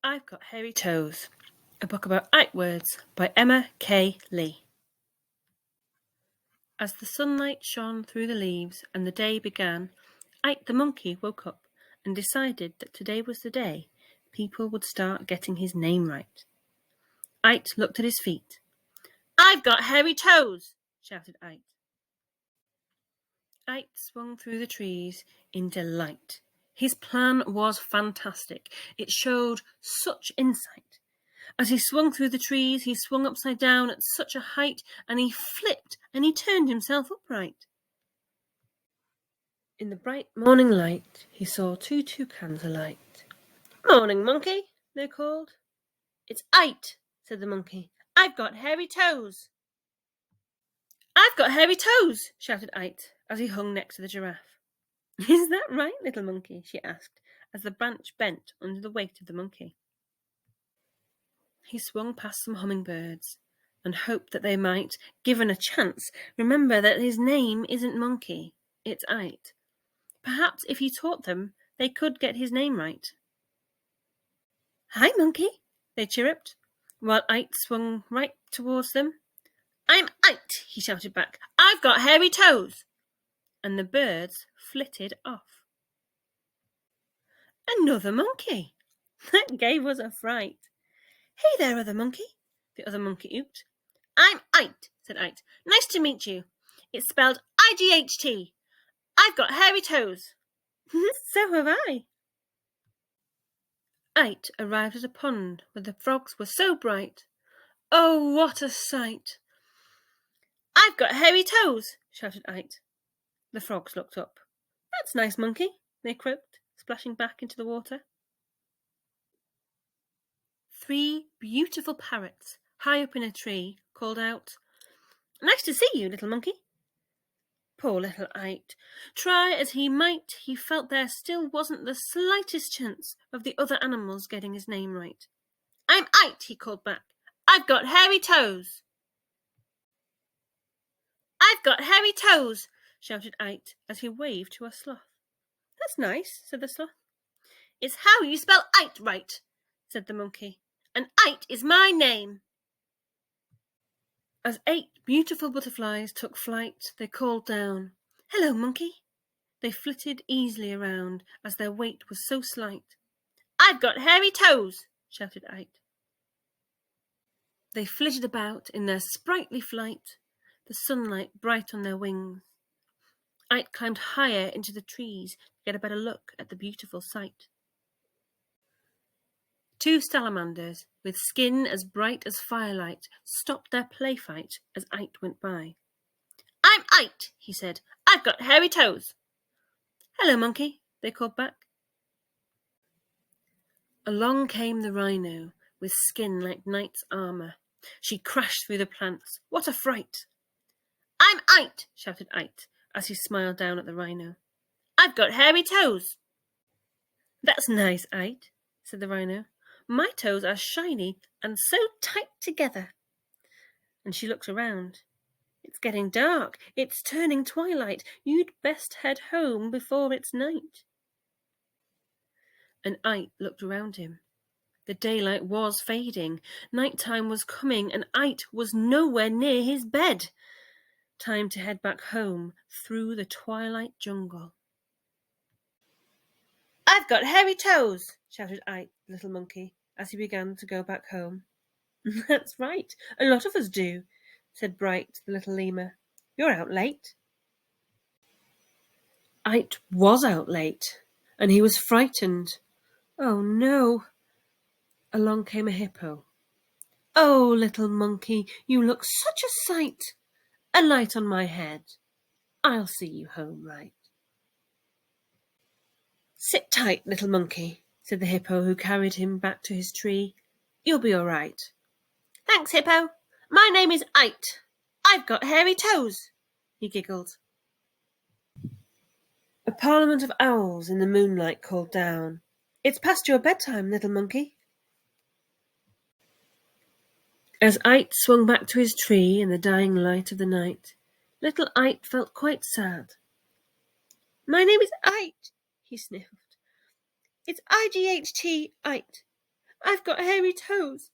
I've Got Hairy Toes, a book about IGHT words by Emma K. Lee. As the sunlight shone through the leaves and the day began, IGHT the monkey woke up and decided that today was the day people would start getting his name right. IGHT looked at his feet. "I've got hairy toes!" shouted IGHT. IGHT swung through the trees in delight. His plan was fantastic. It showed such insight. As he swung through the trees, he swung upside down at such a height, and he flipped and he turned himself upright. In the bright morning light, he saw two toucans alight. "Morning, monkey," they called. "It's IGHT," said the monkey. "I've got hairy toes." "I've got hairy toes," shouted IGHT as he hung next to the giraffe. "Is that right, little monkey?" she asked, as the branch bent under the weight of the monkey. He swung past some hummingbirds and hoped that they might, given a chance, remember that his name isn't Monkey, it's IGHT. Perhaps if he taught them, they could get his name right. "Hi, monkey," they chirruped, while IGHT swung right towards them. "I'm IGHT," he shouted back. "I've got hairy toes." And the birds flitted off. "Another monkey! That gave us a fright." "Hey there, other monkey," the other monkey ooped. "I'm IGHT," said IGHT. "Nice to meet you. It's spelled IGHT. I've got hairy toes." "So have I." IGHT arrived at a pond where the frogs were so bright. Oh, what a sight! "I've got hairy toes," shouted IGHT. The frogs looked up. "That's nice, monkey," they croaked, splashing back into the water. 3 beautiful parrots, high up in a tree, called out, "Nice to see you, little monkey." Poor little IGHT. Try as he might, he felt there still wasn't the slightest chance of the other animals getting his name right. "I'm IGHT," he called back. "I've got hairy toes." "I've got hairy toes," shouted IGHT as he waved to a sloth. "That's nice," said the sloth. "It's how you spell IGHT right," said the monkey. "And IGHT is my name." As 8 beautiful butterflies took flight, they called down, "Hello, monkey." They flitted easily around as their weight was so slight. "I've got hairy toes," shouted IGHT. They flitted about in their sprightly flight, the sunlight bright on their wings. IGHT climbed higher into the trees to get a better look at the beautiful sight. 2 salamanders, with skin as bright as firelight, stopped their play fight as IGHT went by. "I'm IGHT," he said. "I've got hairy toes." "Hello, monkey," they called back. Along came the rhino, with skin like knight's armour. She crashed through the plants. What a fright! "I'm IGHT," shouted IGHT, as he smiled down at the rhino. "I've got hairy toes." "That's nice, IGHT," said the rhino. "My toes are shiny and so tight together." And she looked around. "It's getting dark. It's turning twilight. You'd best head home before it's night." And IGHT looked around him. The daylight was fading. Night-time was coming, and IGHT was nowhere near his bed. Time to head back home through the twilight jungle. "I've got hairy toes," shouted IGHT, the little monkey, as he began to go back home. "That's right, a lot of us do," said Bright, the little lemur. "You're out late." IGHT was out late, and he was frightened. Oh no! Along came a hippo. "Oh, little monkey, you look such a sight! Alight on my head. I'll see you home right." "Sit tight, little monkey," said the hippo, who carried him back to his tree. "You'll be all right." "Thanks, hippo. My name is IGHT. I've got hairy toes," he giggled. A parliament of owls in the moonlight called down, "It's past your bedtime, little monkey." As IGHT swung back to his tree in the dying light of the night, little IGHT felt quite sad. "My name is IGHT," he sniffed. "It's IGHT, IGHT. I've got hairy toes.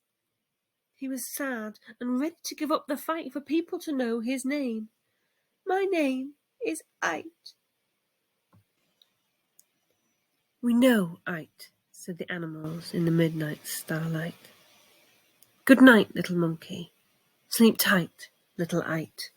He was sad and ready to give up the fight for people to know his name. My name is IGHT. We know, IGHT, said the animals in the midnight starlight. Good night, little monkey. Sleep tight, little IGHT.